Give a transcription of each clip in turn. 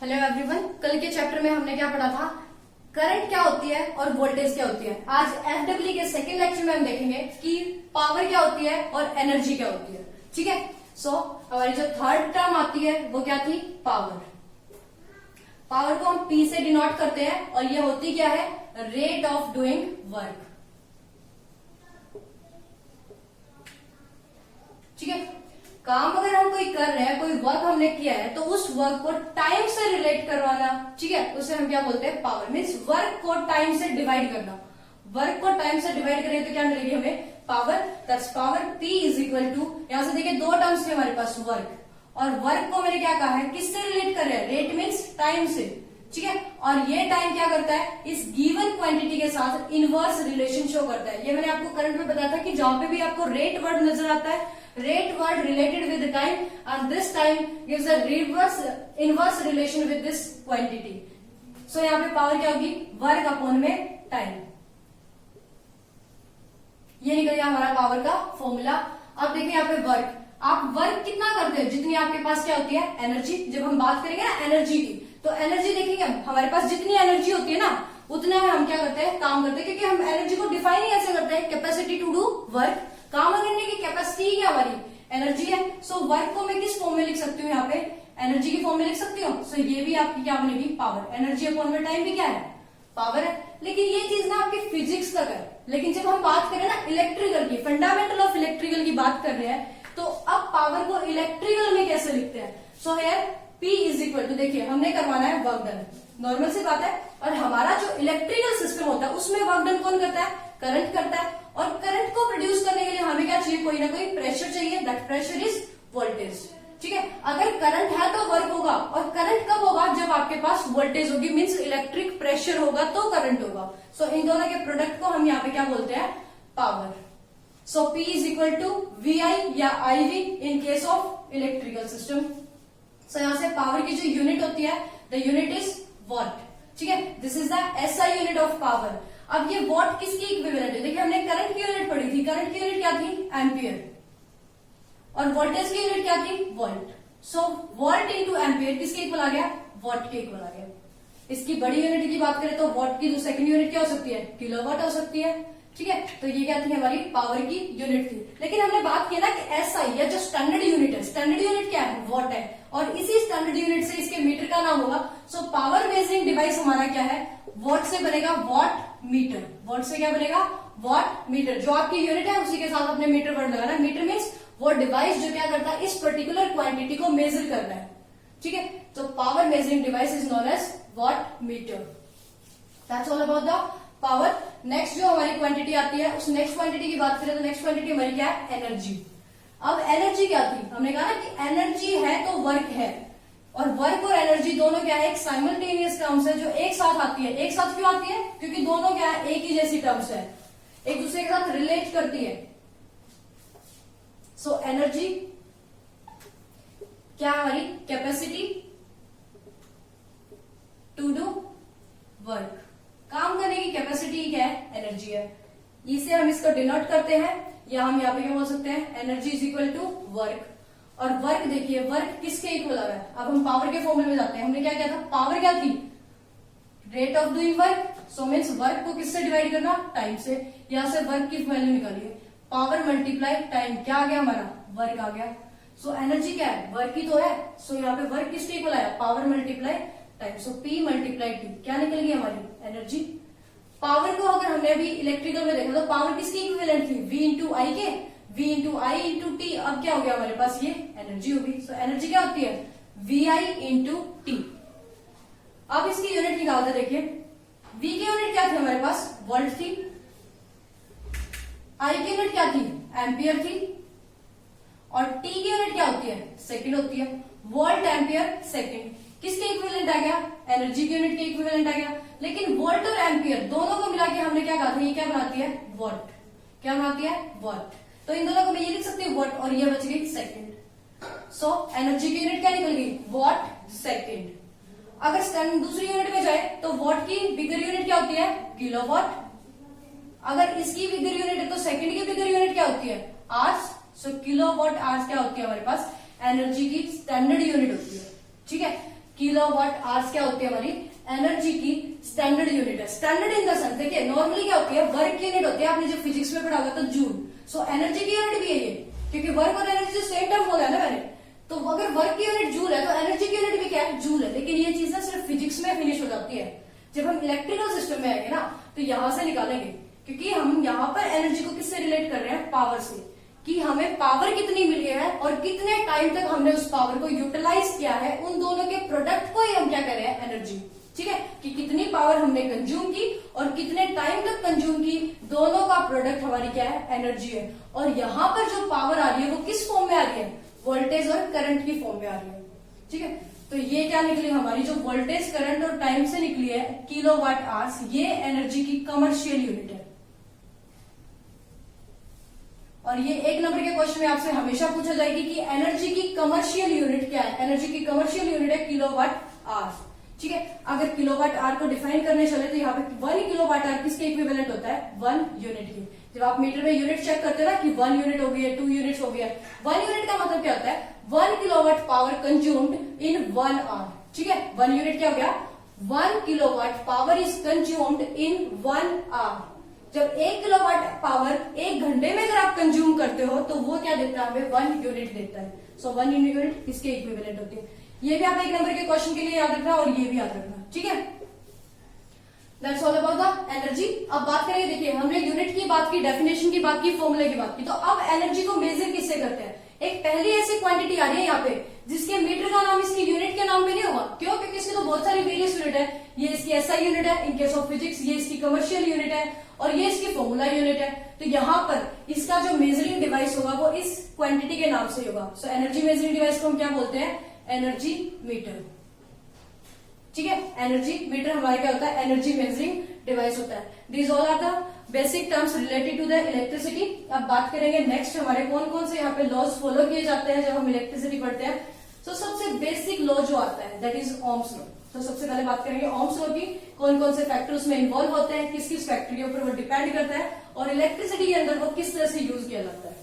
Hello everyone, कल के chapter में हमने क्या पढ़ा था? करंट क्या होती है और वोल्टेज क्या होती है। आज एफडब्ल्यू के सेकंड लेक्चर में हम देखेंगे कि पावर क्या होती है और एनर्जी क्या होती है। ठीक है, सो हमारी जो थर्ड टर्म आती है वो क्या थी? पावर। पावर को हम पी से डिनोट करते हैं और ये होती क्या है? Rate of doing work. ठीक है, काम अगर हम कोई कर रहे हैं, कोई वर्क हमने किया है, तो उस वर्क को टाइम से रिलेट करवाना, ठीक है, उसे हम क्या बोलते हैं? पावर। मीन्स वर्क को टाइम से डिवाइड करना। वर्क को टाइम से डिवाइड करें तो क्या मिलेगी हमें? Power. That's power P is equal to, यहां से देखिए दो टर्म्स थे हमारे पास, वर्क और वर्क को मैंने क्या कहा है? किससे रिलेट कर रहे हैं? रेट मीन्स टाइम से। ठीक है, और ये टाइम क्या करता है? इस गिवन क्वांटिटी के साथ इनवर्स रिलेशन शो करता है। ये मैंने आपको करंट में बताया था कि जहां पे भी आपको रेट वर्ड नजर आता है, rate word related with the time and this time gives a inverse relation with this quantity. So यहाँ पे पावर क्या होगी? वर्क अपॉन में टाइम। ये निकल गया हमारा पावर का फॉर्मूला। अब देखिए यहाँ पे वर्क, आप वर्क कितना करते हो? जितनी आपके पास क्या होती है? एनर्जी। जब हम बात करेंगे ना एनर्जी की, तो एनर्जी देखेंगे हमारे पास जितनी एनर्जी होती है ना, उतना में हम क्या करते हैं? काम करते हैं। क्योंकि हम एनर्जी को डिफाइन ही ऐसे करते हैं, कैपेसिटी टू डू वर्क। काम करने की कैपेसिटी क्या हमारी? एनर्जी है। सो वर्क को मैं किस फॉर्म में लिख सकती हूँ? यहाँ पे एनर्जी की फॉर्म में लिख सकती हूँ। सो ये भी आपकी क्या बनेगी? पावर। एनर्जी अपॉन में टाइम भी क्या है? पावर है। लेकिन ये चीज ना आपकी फिजिक्स तक है, लेकिन जब हम बात करें ना इलेक्ट्रिकल की, फंडामेंटल ऑफ इलेक्ट्रिकल की बात कर रहे हैं, तो अब पावर को इलेक्ट्रिकल में कैसे लिखते हैं? So here P is equal to, देखिए हमने करवाना है वर्क डन, नॉर्मल सी बात है। और हमारा जो इलेक्ट्रिकल सिस्टम होता है उसमें वर्क डन कौन करता है? करंट करता है। और करंट को प्रोड्यूस करने के लिए हमें क्या चाहिए? कोई ना कोई प्रेशर चाहिए। That pressure is voltage. ठीक है, अगर करंट है तो वर्क होगा, और करंट कब होगा? जब आपके पास वोल्टेज होगी, मींस इलेक्ट्रिक प्रेशर होगा तो करंट होगा। सो इन दोनों के प्रोडक्ट को हम यहाँ पे क्या बोलते हैं? Power. So P is equal to VI या IV in case of electrical system. So यहां से पावर की जो यूनिट होती है, द यूनिट इज वॉट। ठीक है, this is the SI unit of power. अब ये वॉट किसकी इक्विवेलेंट है? देखिए हमने करंट की यूनिट पढ़ी थी, करंट की यूनिट क्या थी? एम्पियर। और वोल्टेज की यूनिट क्या थी? वोल्ट। सो वोल्ट इंटू एम्पियर किसके इक्वल आ गया? वॉट के इक्वल आ गया। इसकी बड़ी यूनिट की बात करें तो वॉट की जो सेकंड यूनिट क्या हो सकती है? किलोवाट हो सकती है। ठीक है, तो ये क्या थी? हमारी पावर की यूनिट थी। लेकिन हमने बात की ना कि SI या जो स्टैंडर्ड यूनिट है, स्टैंडर्ड यूनिट क्या है? वॉट है। और इसी स्टैंडर्ड यूनिट से इसके मीटर का नाम होगा। सो पावर मेजरिंग डिवाइस हमारा क्या है? वॉट से बनेगा वॉट मीटर। वॉट से क्या बनेगा? Watt meter. जो आपकी यूनिट है उसी के साथ अपने मीटर वर्ड लगाना। मीटर मीन्स वो डिवाइस जो क्या करता है? इस पर्टिकुलर क्वांटिटी को मेजर कर रहा है। ठीक है, तो power measuring device is known as watt meter. That's all about the power. Next जो हमारी क्वांटिटी आती है, उस नेक्स्ट क्वांटिटी की बात करें तो नेक्स्ट क्वांटिटी हमारी क्या है? एनर्जी। अब एनर्जी क्या थी? हमने कहा ना कि एनर्जी है तो वर्क है, और वर्क और एनर्जी दोनों क्या है? एक साइमल्टेनियस टर्म्स है जो एक साथ आती है। एक साथ क्यों आती है? क्योंकि दोनों क्या है? एक ही जैसी टर्म्स है, एक दूसरे के साथ रिलेट करती है। सो एनर्जी क्या हमारी? Capacity to do work. काम करने की कैपेसिटी क्या है? एनर्जी है। इसे हम इसको डिनोट करते हैं, या हम यहाँ पे क्या बोल सकते हैं? Energy is equal to work. और वर्क देखिए, वर्क किसके इक्वल आ रहा है? अब हम पावर के फॉर्मूले में जाते हैं। हमने क्या किया था? पावर क्या थी? Rate of doing work. So means work को किससे डिवाइड करना? टाइम से। यहां से वर्क की वैल्यू निकालिए, पावर मल्टीप्लाई टाइम, क्या आ गया हमारा? वर्क आ गया। सो एनर्जी क्या है? वर्क ही तो है। सो यहाँ पे वर्क किसके इक्वल आया? Power multiply time. So P multiply T, क्या निकल गई हमारी? एनर्जी। पावर को अगर हमने अभी इलेक्ट्रिकल में देखा तो पावर किसकी इक्विवेलेंट थी? V इंटू आई के। V इंटू आई इंटू टी। अब क्या हो गया हमारे पास? ये एनर्जी होगी। सो एनर्जी क्या होती है? VI into T. अब इसकी यूनिट निकालते, देखिए V की यूनिट क्या थी हमारे पास? वोल्ट थी। I की यूनिट क्या थी? एम्पियर थी। और T की यूनिट क्या होती है? सेकंड होती है। वोल्ट एम्पियर सेकंड किसके इक्विवेलेंट आ गया? एनर्जी की यूनिट के इक्विवेलेंट आ गया। लेकिन वोल्ट और एम्पियर दोनों को मिला के हमने क्या कहा था? ये क्या बनाती है? वॉट। क्या बनाती है? वॉट। तो इन दोनों को मैं ये लिख सकती हूँ वॉट, और ये बच गई सेकंड। सो एनर्जी की यूनिट क्या निकल गई? What second. अगर दूसरी यूनिट में जाए तो वॉट की बिगर यूनिट क्या होती है? किलोवाट। अगर इसकी बिगर यूनिट है तो सेकंड की बिगर यूनिट क्या होती है? आवर्स। सो किलोवाट आवर्स क्या होती है हमारे पास? एनर्जी की स्टैंडर्ड यूनिट होती है। ठीक है, किलोवाट आवर्स क्या होती है हमारी एनर्जी की स्टैंडर्ड यूनिट है। स्टैंडर्ड इन द सेंस देखिए नॉर्मली क्या होती है वर्क यूनिट होती है, आपने जब फिजिक्स में पढ़ा होगा तो जूल। सो एनर्जी की यूनिट भी है ये, क्योंकि वर्क और एनर्जी जो सेम टर्म बोला है ना मैंने, तो अगर वर्क की यूनिट जूल है तो एनर्जी की यूनिट भी क्या है जूल है। लेकिन ये चीज ना सिर्फ फिजिक्स में फिनिश हो जाती है, जब हम इलेक्ट्रिकल सिस्टम में आएंगे ना तो यहां से निकालेंगे, क्योंकि हम यहाँ पर एनर्जी को किससे रिलेट कर रहे हैं पावर से, कि हमें पावर कितनी मिली है और कितने टाइम तक हमने उस पावर को यूटिलाइज किया है, उन दोनों के प्रोडक्ट को ही हम क्या कर रहे हैं एनर्जी। ठीक है, कि कितनी पावर हमने कंज्यूम की और कितने टाइम तक कंज्यूम की, दोनों का प्रोडक्ट हमारी क्या है एनर्जी है। और यहाँ पर जो पावर आ रही है वो किस फॉर्म में आ रही है, वोल्टेज और करंट की फॉर्म में आ रही है। ठीक है, तो ये क्या निकली हमारी जो वोल्टेज करंट और टाइम से निकली है किलोवाट आवर्स, ये एनर्जी की कमर्शियल यूनिट है। और ये एक नंबर के क्वेश्चन में आपसे हमेशा पूछा जाएगी कि एनर्जी की कमर्शियल यूनिट क्या है। एनर्जी की कमर्शियल यूनिट है किलोवाट आवर। ठीक है, अगर किलोवाट आवर को डिफाइन करने चले तो यहाँ पे 1 किलोवाट आवर किसके इक्विवेलेंट होता है 1 यूनिट की। जब आप मीटर में यूनिट चेक करते हैं ना कि 1 यूनिट हो गई है 2 यूनिट हो गया, 1 यूनिट का मतलब क्या होता है 1 kilowatt power consumed in 1 hour. ठीक है, 1 यूनिट क्या हो गया 1 kilowatt power is consumed in 1 hour. जब 1 किलोवाट पावर 1 घंटे में अगर आप कंज्यूम करते हो तो वो क्या देता है हमें 1 यूनिट देता है। सो 1 यूनिट इसके इक्विवेलेंट होती है। ये भी आप एक नंबर के क्वेश्चन के लिए याद रखना और ये भी याद रखना। ठीक है, that's all about the energy. अब बात करेंगे, देखिए हमने यूनिट की बात की, डेफिनेशन की बात की, फॉर्मूले की बात की, तो अब एनर्जी को मेजर किससे करते हैं। एक पहली ऐसी क्वांटिटी आ रही है यहाँ पे जिसके मीटर का नाम इसकी यूनिट के नाम में नहीं होगा। क्यों, क्योंकि इसकी तो बहुत सारी वेरियस यूनिट है। ये इसकी एसआई यूनिट है इन केस ऑफ फिजिक्स, ये इसकी कमर्शियल यूनिट है और ये इसकी फॉर्मूला यूनिट है। तो यहाँ पर इसका जो मेजरिंग डिवाइस होगा वो इस क्वांटिटी के नाम से होगा। सो एनर्जी मेजरिंग डिवाइस को हम क्या बोलते हैं एनर्जी मीटर। ठीक है, एनर्जी मीटर हमारे क्या होता है एनर्जी मेजरिंग डिवाइस होता है। These all are the basic terms related to the electricity. अब बात करेंगे नेक्स्ट हमारे कौन कौन से यहाँ पे लॉज फॉलो किए जाते हैं जब हम इलेक्ट्रिसिटी पढ़ते हैं। तो सबसे बेसिक लॉ जो आता है दैट इज ओम्स लॉ। तो सबसे पहले बात करेंगे ओम्स लॉ की, कौन कौन से फैक्टर उसमें इन्वॉल्व होते हैं, किस किस फैक्टर के ऊपर वो डिपेंड करता है और इलेक्ट्रिसिटी के अंदर वो किस तरह से यूज किया जाता है।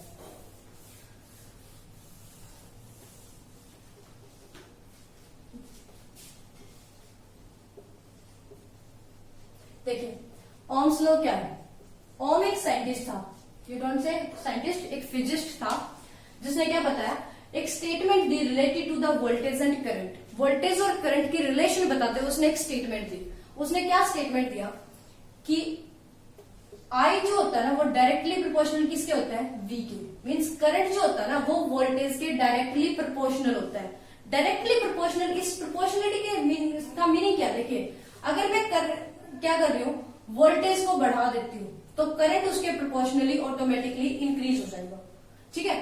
देखिए ओम्स लॉ क्या है। ओम एक साइंटिस्ट था, यू डोंट से साइंटिस्ट, एक फिजिस्ट था जिसने क्या बताया एक स्टेटमेंट दी related to the voltage and current. Voltage और करंट की रिलेशन बताते हुए उसने एक स्टेटमेंट दी। उसने क्या स्टेटमेंट दिया कि आई जो होता है ना वो डायरेक्टली प्रोपोर्शनल किसके होता है वी के। मींस करंट जो होता है ना वो वोल्टेज के डायरेक्टली प्रोपोर्शनल होता है। डायरेक्टली प्रोपोर्शनल, इस प्रोपोर्शनलिटी का मीनिंग क्या, देखिए अगर मैं क्या कर रही हूँ वोल्टेज को बढ़ा देती हूँ तो करंट उसके प्रोपोर्शनली ऑटोमेटिकली इंक्रीज हो जाएगा। ठीक है,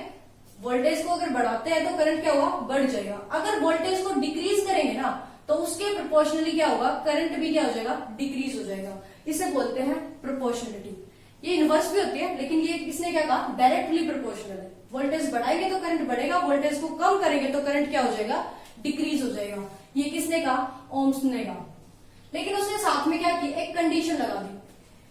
वोल्टेज को अगर बढ़ाते हैं तो करंट क्या होगा बढ़ जाएगा। अगर वोल्टेज को डिक्रीज करेंगे ना तो उसके प्रोपोर्शनली क्या होगा करंट भी क्या हो जाएगा डिक्रीज हो जाएगा। इसे बोलते हैं प्रोपोर्शनलिटी। ये इनवर्स भी होती है लेकिन ये किसने क्या कहा डायरेक्टली प्रोपोर्शनल है। वोल्टेज बढ़ाएंगे तो करंट बढ़ेगा, वोल्टेज को कम करेंगे तो करंट क्या हो जाएगा डिक्रीज हो जाएगा। ये किसने कहा ओम्स ने कहा। लेकिन उसने साथ में क्या की एक कंडीशन लगा दी।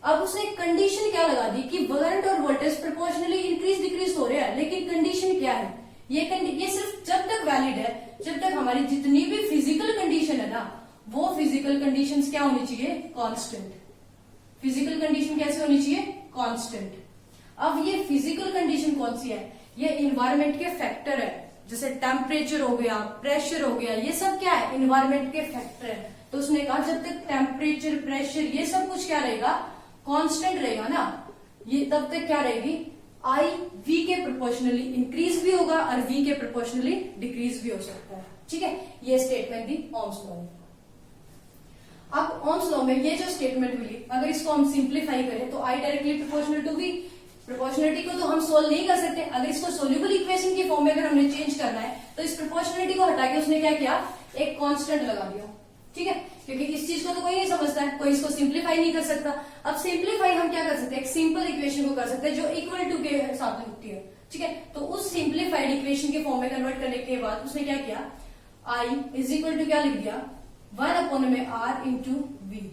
अब उसने एक कंडीशन क्या लगा दी कि करंट और वोल्टेज प्रोपोर्शनली इंक्रीज डिक्रीज हो रहे हैं, लेकिन कंडीशन क्या है ये सिर्फ जब तक वैलिड है जब तक हमारी जितनी भी फिजिकल कंडीशन है ना वो फिजिकल कंडीशंस क्या होनी चाहिए कांस्टेंट। फिजिकल कंडीशन कैसे होनी चाहिए कांस्टेंट। अब ये फिजिकल कंडीशन कौन सी है, ये इन्वायरमेंट के फैक्टर है। जैसे टेम्परेचर हो गया, प्रेशर हो गया, ये सब क्या है इन्वायरमेंट के फैक्टर है। तो उसने कहा जब तक टेम्परेचर प्रेशर ये सब कुछ क्या रहेगा कांस्टेंट रहेगा ना, ये तब तक क्या रहेगी आई वी के प्रोपोर्शनली इंक्रीज भी होगा और वी के प्रोपोर्शनली डिक्रीज भी हो सकता है। ठीक है, ये स्टेटमेंट दी ओम्स लॉ में। अब ओम्स लॉ में ये जो स्टेटमेंट मिली अगर इसको हम सिंप्लीफाई करें तो I directly proportional to V. Proportionality को तो हम सोल्व नहीं कर सकते, अगर इसको सोल्यूबल इक्वेशन की फॉर्म में अगर हमने चेंज करना है तो इस प्रोपोर्शनलिटी को हटा के उसने क्या किया एक कांस्टेंट लगा दिया। ठीक है, क्योंकि इस चीज को तो कोई नहीं समझता है, कोई इसको सिंप्लीफाई नहीं कर सकता। अब सिंप्लीफाई हम क्या कर सकते हैं एक सिंपल इक्वेशन को कर सकते हैं जो इक्वल टू के साथ में होती है। ठीक है, तो उस सिंप्लीफाइड इक्वेशन के फॉर्म में कन्वर्ट करने के बाद उसने क्या किया आई इज इक्वल टू क्या लिख दिया 1 में आर इंटू वी।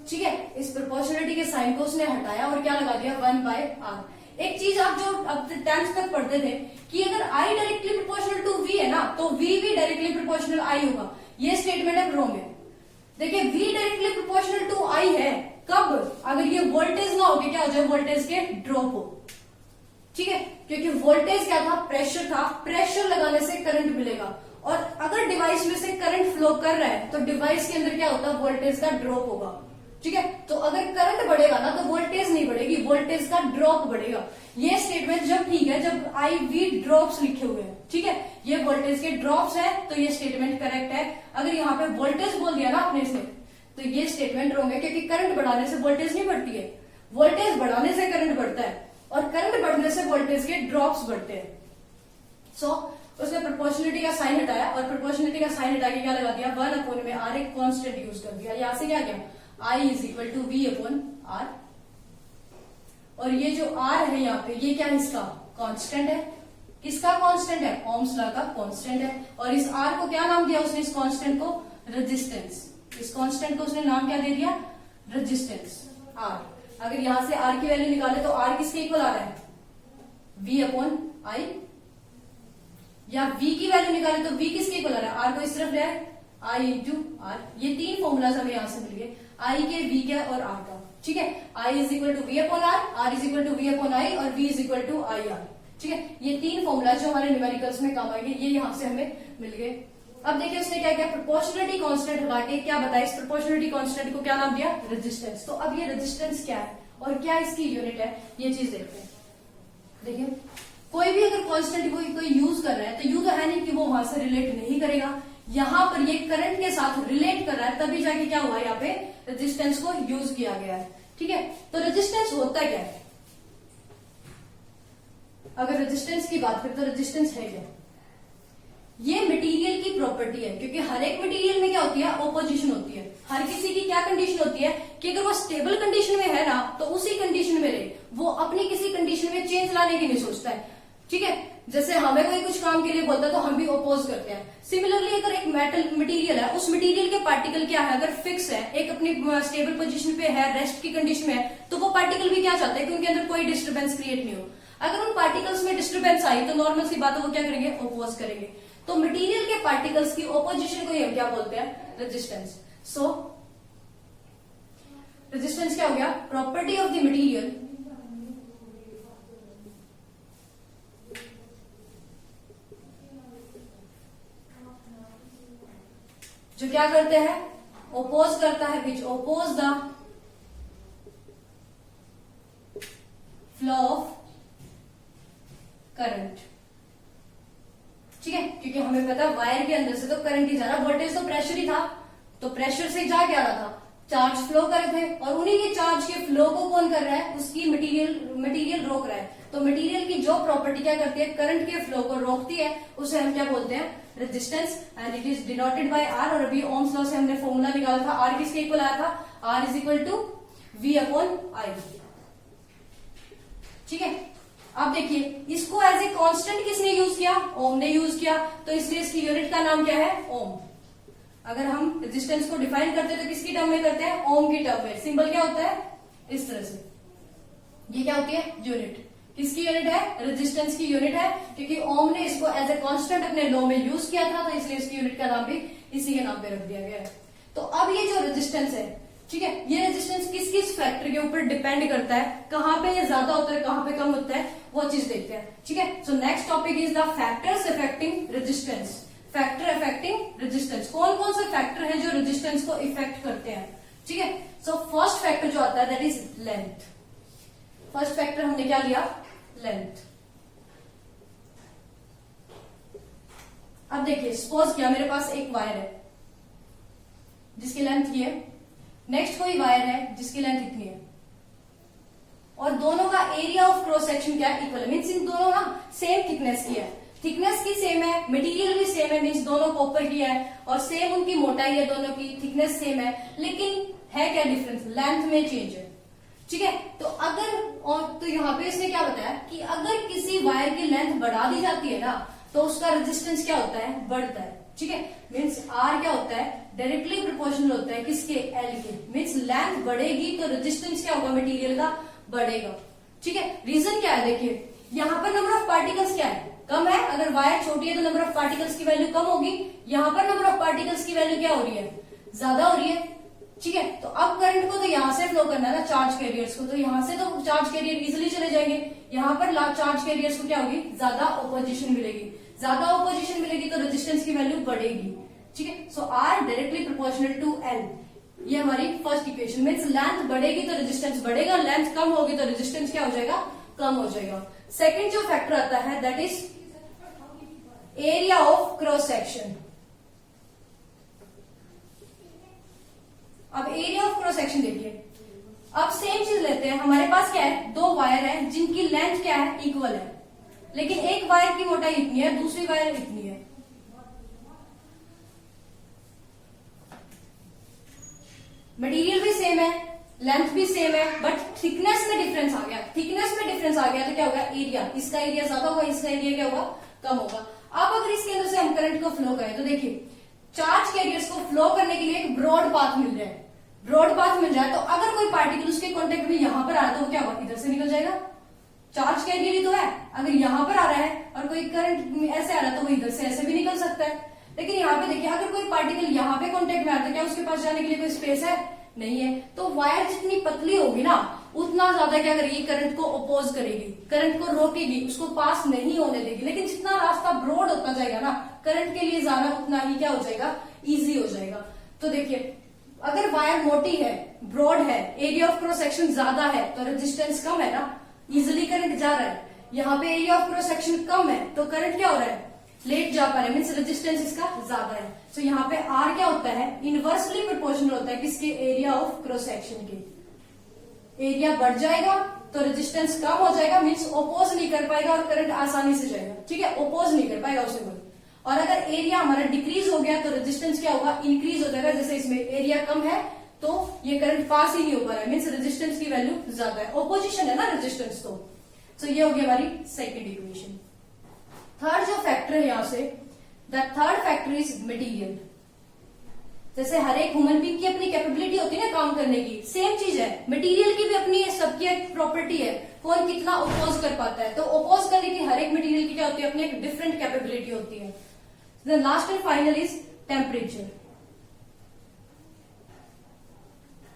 ठीक है, इस प्रोपोर्शनलिटी के साइन को उसने हटाया और क्या लगा दिया 1/r। एक चीज आप जो अब 10th तक पढ़ते थे कि अगर I directly proportional to V है ना तो वी भी डायरेक्टली प्रोपोर्शनल आई होगा। ये स्टेटमेंट अब रॉन्ग है। देखिए V directly proportional to I है कब, अगर ये वोल्टेज ना हो, क्या हो जाए, वोल्टेज के ड्रॉप हो, ठीक है, क्योंकि वोल्टेज क्या था, प्रेशर था, प्रेशर लगाने से करंट मिलेगा, और अगर डिवाइस में से करंट फ्लो कर रहा है तो डिवाइस के अंदर क्या होता है, वोल्टेज का ड्रॉप होगा, ठीक है। तो अगर करंट बढ़ेगा ना तो वोल्टेज नहीं बढ़ेगी, वोल्टेज का ड्रॉप बढ़ेगा। ये स्टेटमेंट जब ठीक है जब I V ड्रॉप्स लिखे हुए हैं, ठीक है, ये वोल्टेज के ड्रॉप्स है तो ये स्टेटमेंट करेक्ट है। अगर यहाँ पे वोल्टेज बोल दिया ना आपने इसने तो ये स्टेटमेंट रॉन्ग है, क्योंकि करंट बढ़ाने से वोल्टेज नहीं बढ़ती है, वोल्टेज बढ़ाने से करंट बढ़ता है, और करंट बढ़ने से वोल्टेज के ड्रॉप्स बढ़ते हैं। सो उसने प्रोपोर्शनलिटी का साइन हटाया, और प्रोपोर्शनलिटी का साइन हटा के क्या लगा दिया, 1 में R एक कांस्टेंट यूज कर दिया। यहां से क्या गया, I is equal to V/R, और ये जो R है यहाँ पे ये क्या है, इसका कांस्टेंट है। किसका कांस्टेंट है, ओम्स लॉ का कांस्टेंट है। और इस R को क्या नाम दिया उसने, इस कांस्टेंट को रेजिस्टेंस, इस कांस्टेंट को उसने नाम क्या दे दिया, रेजिस्टेंस R। अगर यहां से R की वैल्यू निकाले तो R किसके इक्वल आ रहा है, V/I, या V की वैल्यू निकाले तो V किसके इक्वल आ रहा है, R को इस तरफ ले आए, I इंटू R। ये तीन फॉर्मूलाज हमें यहां से मिल गए, I के, V के और R का, ठीक है। I is equal to V/R, R is equal to V/I और V is equal to IR, ठीक है। ये तीन फॉर्मूला जो हमारे न्यूमेरिकल्स में काम आएंगे, ये यहां से हमें मिल गए। अब देखिए उसने क्या किया, प्रोपोर्शनलिटी कांस्टेंट हटा के क्या बताया, इस प्रोपोर्शनलिटी कांस्टेंट को क्या नाम दिया, रेजिस्टेंस। तो अब ये रेजिस्टेंस क्या है और क्या इसकी यूनिट है, ये चीज देखते हैं। देखिए कोई भी अगर कांस्टेंट कोई यूज कर रहा है तो यू तो है नहीं कि वो वहां से रिलेट नहीं करेगा, यहां पर ये करंट के साथ रिलेट कर रहा है, तभी जाके क्या हुआ, यहाँ पे रेजिस्टेंस को यूज किया गया है, ठीक है। तो रेजिस्टेंस होता क्या है, अगर रेजिस्टेंस की बात करें तो रेजिस्टेंस है क्या, ये मटेरियल की प्रॉपर्टी है, क्योंकि हर एक मटेरियल में क्या होती है, ऑपोजिशन होती है। हर किसी की क्या कंडीशन होती है कि अगर वो स्टेबल कंडीशन में है ना तो उसी कंडीशन में रहे, वो अपनी किसी कंडीशन में चेंज लाने की नहीं सोचता है, ठीक है। जैसे हमें कोई कुछ काम के लिए बोलता है तो हम भी अपोज करते हैं। सिमिलरली अगर एक मेटल मटेरियल है, उस मटेरियल के पार्टिकल क्या है, अगर फिक्स है, एक अपनी स्टेबल पोजीशन पे है, रेस्ट की कंडीशन में है, तो वो पार्टिकल भी क्या चाहते हैं कि उनके अंदर कोई डिस्टर्बेंस क्रिएट नहीं हो। अगर उन पार्टिकल्स में डिस्टर्बेंस आई तो नॉर्मल सी बात है, वो क्या करेंगे, अपोज करेंगे। तो मटेरियल के पार्टिकल्स की ऑपोजिशन को हम क्या बोलते हैं, रेजिस्टेंस। सो रेजिस्टेंस क्या हो गया, प्रॉपर्टी ऑफ द मटेरियल जो क्या करते हैं, ओपोज करता है, which oppose the flow of current, ठीक है। क्योंकि हमें पता है वायर के अंदर से तो करंट ही जा रहा, वोल्टेज तो प्रेशर ही था, तो प्रेशर से जा क्या रहा था, चार्ज फ्लो कर रहे थे, और उन्हीं के चार्ज के फ्लो को कौन कर रहा है, उसकी मटेरियल रोक रहा है। तो मटेरियल की जो प्रॉपर्टी क्या करती है, करंट के फ्लो को रोकती है, उसे हम क्या बोलते हैं, resistance, and it is denoted by R। और अभी ओम्स लॉ से हमने फॉर्मूला निकाला था, R किसके इक्वल आया था, R is equal to V/I, ठीक है। अब देखिए इसको एज ए कांस्टेंट किसने यूज किया, ओम ने यूज किया, तो इसलिए इसकी यूनिट का नाम क्या है, ओम। अगर हम रेजिस्टेंस को डिफाइन करते हैं तो किसकी टर्म में करते हैं, ओम की टर्म में। सिंबल क्या होता है, इस तरह से, ये क्या होती है, यूनिट। किसकी यूनिट है, रेजिस्टेंस की यूनिट है, क्योंकि ओम ने इसको एज ए कांस्टेंट अपने लॉ में यूज किया था, तो इसलिए इसकी यूनिट का नाम भी इसी के नाम पे रख दिया गया है। तो अब ये जो रेजिस्टेंस है, ठीक है, ये रेजिस्टेंस किस किस फैक्टर के ऊपर डिपेंड करता है, कहां पे ये ज्यादा होता है, कहां पे कम होता है, वो चीज देखते हैं, ठीक है। So next topic is the factors affecting resistance. Factor affecting resistance, कौन कौन से फैक्टर हैं जो रेजिस्टेंस को इफेक्ट करते हैं, ठीक है। सो फर्स्ट फैक्टर जो आता है that is length. First factor हमने क्या लिया, लेंथ। अब देखिए सपोज किया मेरे पास एक वायर है जिसकी लेंथ ये है, नेक्स्ट कोई वायर है जिसकी लेंथ इतनी है, और दोनों का एरिया ऑफ क्रॉस सेक्शन क्या है, इक्वल है, मीन्स इन दोनों ना सेम थिकनेस की है, थिकनेस की सेम है, मटेरियल भी सेम है, मीन्स दोनों कॉपर की है, और सेम उनकी मोटाई है, दोनों की थिकनेस सेम है, लेकिन है क्या डिफरेंस, लेंथ में चेंज है, ठीक है। तो अगर, और तो यहाँ पे इसने क्या बताया कि अगर किसी वायर की लेंथ बढ़ा दी जाती है ना तो उसका रेजिस्टेंस क्या होता है, बढ़ता है, ठीक है। मीन्स R क्या होता है, डायरेक्टली प्रोपोर्शनल होता है किसके, L के। मीन्स लेंथ बढ़ेगी तो रेजिस्टेंस क्या होगा, मटेरियल का बढ़ेगा, ठीक है। रीजन क्या है, देखिए यहाँ पर नंबर ऑफ पार्टिकल्स क्या है, कम है, अगर अगर वायर छोटी है तो नंबर ऑफ पार्टिकल्स की वैल्यू कम होगी, यहाँ पर नंबर ऑफ पार्टिकल्स की वैल्यू क्या हो रही है, ज्यादा हो रही है। ठीक है, तो अब करंट को तो यहां से फ्लो करना है ना चार्ज कैरियर्स को, तो यहां से तो चार्ज कैरियर इजिली चले जाएंगे, यहाँ पर चार्ज कैरियर्स को क्या होगी, ज्यादा ऑपोजिशन मिलेगी, ज्यादा ऑपोजिशन मिलेगी तो रेजिस्टेंस की वैल्यू बढ़ेगी। ठीक है, so R directly proportional to L, ये हमारी फर्स्ट इक्वेशन। मीन्स लेंथ बढ़ेगी तो रेजिस्टेंस बढ़ेगा, लेंथ कम होगी तो रेजिस्टेंस क्या हो जाएगा, कम हो जाएगा। सेकेंड जो फैक्टर आता है that is area of cross section. अब एरिया ऑफ क्रॉस सेक्शन देखिए, अब सेम चीज लेते हैं, हमारे पास क्या है, दो वायर है जिनकी लेंथ क्या है, इक्वल है, लेकिन एक वायर की मोटाई इतनी है, दूसरी वायर इतनी है। मटेरियल भी सेम है, लेंथ भी सेम है, बट थिकनेस में डिफरेंस आ गया। थिकनेस में डिफरेंस आ गया तो क्या होगा, एरिया, इसका एरिया ज्यादा होगा, इसका एरिया क्या होगा, कम होगा। अब अगर इसके अंदर से हम करंट को फ्लो करें तो देखिए, चार्ज कैरियर्स को फ्लो करने के लिए एक ब्रॉड पाथ मिल रहा है, ब्रॉड पाथ मिल रहा है, तो अगर कोई पार्टिकल उसके कांटेक्ट में यहां पर आ रहा है तो क्या होगा, इधर से निकल जाएगा। चार्ज कैरियर ही तो है, अगर यहां पर आ रहा है और कोई करंट ऐसे आ रहा है तो वो इधर से ऐसे भी निकल सकता है। लेकिन यहाँ पे देखिए, अगर कोई पार्टिकल यहाँ पे कांटेक्ट में आता है, क्या उसके पास जाने के लिए कोई स्पेस है, नहीं है। तो वायर जितनी पतली होगी ना, उतना ज्यादा क्या करेगी, करंट को अपोज करेगी, करंट को रोकेगी, उसको पास नहीं होने देगी। लेकिन जितना रास्ता ब्रॉड होता जाएगा ना, करंट के लिए जाना उतना ही क्या हो जाएगा, इजी हो जाएगा। तो देखिए, अगर वायर मोटी है, ब्रॉड है, एरिया ऑफ क्रॉस सेक्शन ज्यादा है तो रेजिस्टेंस कम है ना, इजिली करंट जा रहा है। यहाँ पे एरिया ऑफ क्रॉस सेक्शन कम है तो करंट क्या हो रहा है, लेट जा पा रहा है, मीन्स रेजिस्टेंस इसका ज्यादा है। तो यहाँ पे आर क्या होता है, इनवर्सली प्रोपोर्शनल होता है किसके, एरिया ऑफ क्रॉस सेक्शन के। एरिया बढ़ जाएगा तो रेजिस्टेंस कम हो जाएगा, मीन्स ओपोज नहीं कर पाएगा और करंट आसानी से जाएगा। ठीक है, ओपोज नहीं कर पाएगा उसे कोई। और अगर एरिया हमारा डिक्रीज हो गया तो रेजिस्टेंस क्या होगा, इंक्रीज हो जाएगा। जैसे इसमें एरिया कम है तो ये करंट पास ही नहीं हो पा रहा है, मीन्स रेजिस्टेंस की वैल्यू ज्यादा है, ओपोजिशन है ना रेजिस्टेंस। तो ये हो गई हमारी सेकेंड इक्वेशन। थर्ड जो फैक्टर है यहां से, the third factor is material. जैसे हर एक ह्यूमन बीइंग की अपनी कैपेबिलिटी होती है ना काम करने की, सेम चीज है, मटेरियल की भी अपनी सबकी एक प्रॉपर्टी है, कौन कितना ओपोज कर पाता है। तो ओपोज करने की हर एक मटेरियल की क्या होती है, अपनी एक डिफरेंट कैपेबिलिटी होती है। The last and final is temperature.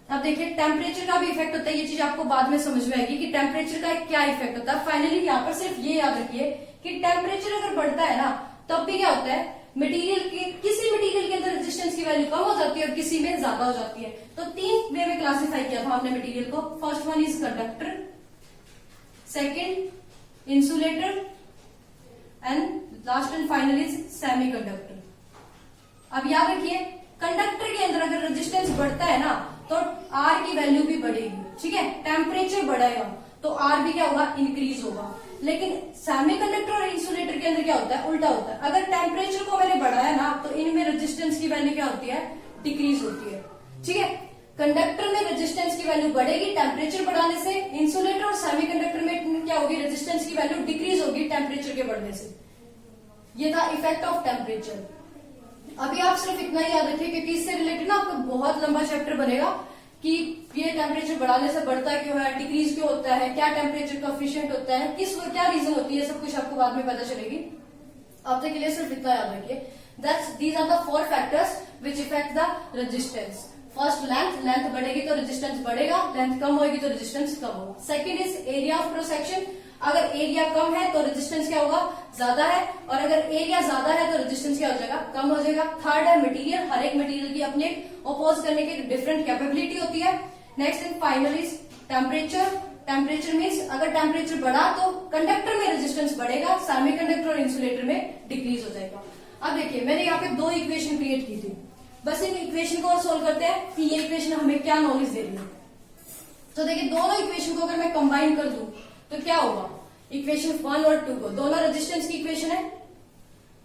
अब देखिए, टेम्परेचर का भी इफेक्ट होता है, ये चीज आपको बाद में समझ में आएगी कि टेम्परेचर का क्या इफेक्ट होता है। फाइनली यहाँ पर सिर्फ ये याद रखिए कि टेम्परेचर अगर बढ़ता है ना, तब भी क्या होता है, मटेरियल के किसी मटेरियल के अंदर रेजिस्टेंस की वैल्यू कम हो जाती है और किसी में ज्यादा हो जाती है। तो तीन वे में क्लासिफाई किया था हमने मटेरियल को। First one is conductor, second insulator and last and final is semiconductor. अब याद रखिए, कंडक्टर के अंदर अगर रेजिस्टेंस बढ़ता है ना तो आर की वैल्यू भी बढ़ेगी। ठीक है, टेम्परेचर बढ़ेगा तो आर भी क्या होगा, इंक्रीज होगा। लेकिन सेमीकंडक्टर और इंसुलेटर के अंदर क्या होता है, उल्टा होता है। अगर टेम्परेचर को मैंने बढ़ाया ना तो इनमें रेजिस्टेंस की वैल्यू क्या होती है, डिक्रीज होती है। ठीक है, कंडक्टर में रेजिस्टेंस की वैल्यू बढ़ेगी टेम्परेचर बढ़ाने से, इंसुलेटर और सेमीकंडक्टर में क्या होगी, रेजिस्टेंस की वैल्यू डिक्रीज होगी टेम्परेचर के बढ़ने से। ये था इफेक्ट ऑफ टेम्परेचर। अभी आप सिर्फ इतना ही याद रखिए क्योंकि इससे रिलेटेड ना आपका बहुत लंबा चैप्टर बनेगा कि ये टेम्परेचर बढ़ाने से बढ़ता क्यों है, डिक्रीज क्यों होता है, क्या टेम्परेचर कोएफिशिएंट होता है, किस क्या रीजन होती है, सब कुछ आपको बाद में पता चलेगी। अब तक के लिए सिर्फ इतना याद रखिए, that's these are the four factors which effect the resistance. First length, length बढ़ेगी तो रेजिस्टेंस बढ़ेगा, लेंथ कम होगी तो रेजिस्टेंस कम होगा। Second is area of cross section, अगर एरिया कम है तो रेजिस्टेंस क्या होगा, ज्यादा है, और अगर एरिया ज्यादा है तो रेजिस्टेंस क्या हो जाएगा, कम हो जाएगा। थर्ड है मटेरियल, हर एक मटेरियल की अपने ओपोज करने की डिफरेंट कैपेबिलिटी होती है। Next and final is temperature. Temperature means अगर टेम्परेचर बढ़ा तो कंडक्टर में रेजिस्टेंस बढ़ेगा, सेमीकंडक्टर और इंसुलेटर में डिक्रीज हो जाएगा। अब देखिए, मैंने यहाँ पे दो इक्वेशन क्रिएट की थी, बस इन इक्वेशन को और सोल्व करते हैं कि ये इक्वेशन हमें क्या नॉलेज दे रही है। तो देखिए, दोनों इक्वेशन को अगर मैं कंबाइन कर दूं तो क्या होगा, इक्वेशन 1 और 2 को, दोनों रेजिस्टेंस की इक्वेशन है।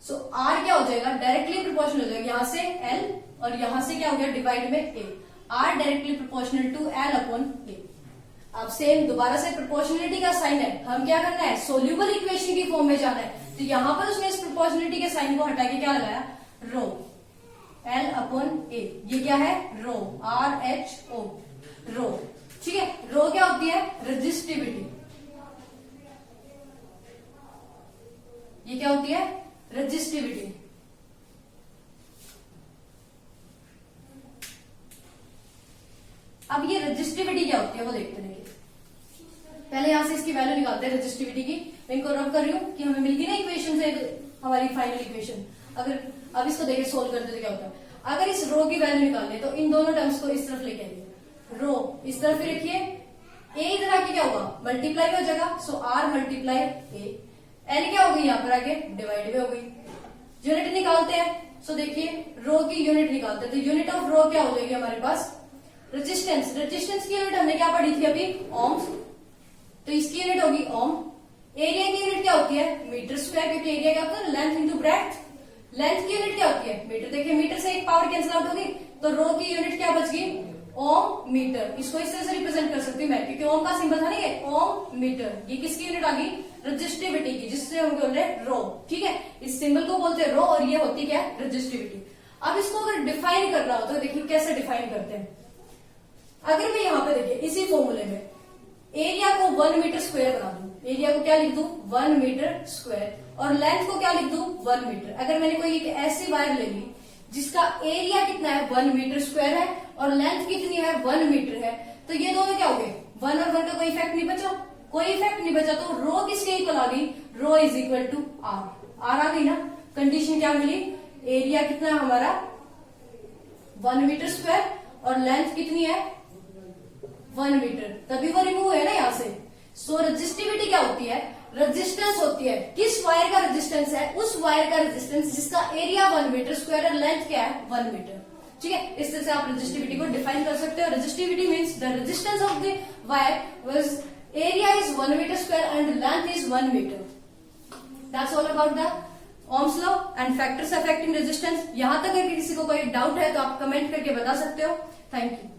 सो आर क्या हो जाएगा, डायरेक्टली प्रोपोर्शनल हो जाएगा, यहां से एल और यहां से क्या हो गया, डिवाइड में A. R directly proportional to L upon A. अब सेम दोबारा से प्रोपोर्शनलिटी का साइन है, हम क्या करना है, सोल्यूबल इक्वेशन की फॉर्म में जाना है। तो यहां पर उसने इस प्रोपोर्शनलिटी के साइन को हटा के क्या लगाया, रो, एल अपॉन ए। ये क्या है, रो, आर एच ओ, रो। ठीक है, रो क्या होती है, रेजिस्टिविटी। ये क्या होती है? रेजिस्टिविटी। अब ये रेजिस्टिविटी क्या होती है वो देखते हैं। पहले यहां से इसकी वैल्यू निकालते हैं रेजिस्टिविटी की। मैं इनको रब कर रही हूं कि हमें मिल गई ना इक्वेशन से हमारी फाइनल इक्वेशन। अगर अब इसको देखिए सोल्व करते तो क्या होता है, अगर इस रो की वैल्यू निकालने तो इन दोनों टर्म्स को इस तरफ लेके आइए, रो इस तरफ ही रखिए, ए इधर आके क्या होगा? मल्टीप्लाई हो जाएगा। सो आर मल्टीप्लाई ए, एन क्या हो गई यहाँ पर आके? डिवाइड में हो गई। यूनिट निकालते हैं। सो देखिए रो की यूनिट निकालते हैं, तो यूनिट ऑफ रो क्या हो जाएगी हमारे पास? रेजिस्टेंस। रेजिस्टेंस की यूनिट हमने क्या पढ़ी थी अभी? ओम्स। तो इसकी यूनिट होगी ओम। एरिया की यूनिट क्या होती है? मीटर स्क्वायर, क्योंकि एरिया क्या होता है? Length into breadth. लेंथ की यूनिट क्या होती है? मीटर। देखिए मीटर से एक पावर कैंसिल आउट होगी, तो रो की यूनिट क्या बच गई? ओम मीटर। इसको इस तरह से रिप्रेजेंट कर सकती हूँ मैं, क्योंकि ओम का सिंबल था ना ये, ओम मीटर। ये किसकी यूनिट आ गई? रेजिस्टिविटी की, जिससे हम बोल रहे हैं रो। ठीक है, इस सिंबल को बोलते हैं रो और ये होती क्या है? रेजिस्टिविटी। अब इसको अगर डिफाइन करना हो तो देखिए कैसे डिफाइन करते हैं। अगर मैं यहाँ पे देखिए इसी फॉर्मूले में एरिया को 1 मीटर स्क्वायर बना दूं, एरिया को क्या लिख दूं? 1 मीटर स्क्वायर, और लेंथ को क्या लिख दूं? 1 मीटर। अगर मैंने कोई एक ऐसी वायर ले ली जिसका एरिया कितना है? 1 मीटर स्क्वायर है, और लेंथ कितनी है? 1 मीटर है, तो ये दोनों क्या हो गए? 1 और 1 का कोई इफेक्ट नहीं बचा, कोई इफेक्ट नहीं बचा, तो रो किसके इक्वल आ गई? Rho is equal to R. R आ गई ना। कंडीशन क्या मिली? एरिया कितना है हमारा? 1 मीटर स्क्वायर, और लेंथ कितनी है? 1 मीटर, तभी वो रिमूव है ना यहाँ से। सो रेजिस्टिविटी क्या होती है? रेजिस्टेंस होती है। किस वायर का रेजिस्टेंस है? उस वायर का रेजिस्टेंस जिसका एरिया 1 मीटर स्क्वायर और लेंथ क्या है? 1 मीटर। ठीक है, इस तरह से आप रेजिस्टिविटी को डिफाइन कर सकते हो। Resistivity means the resistance of the wire was area is 1 metre square and length is 1 metre. That's all about the Ohm's law and factors affecting resistance. यहां तक अगर किसी को कोई डाउट है तो आप कमेंट करके बता सकते हो। Thank you.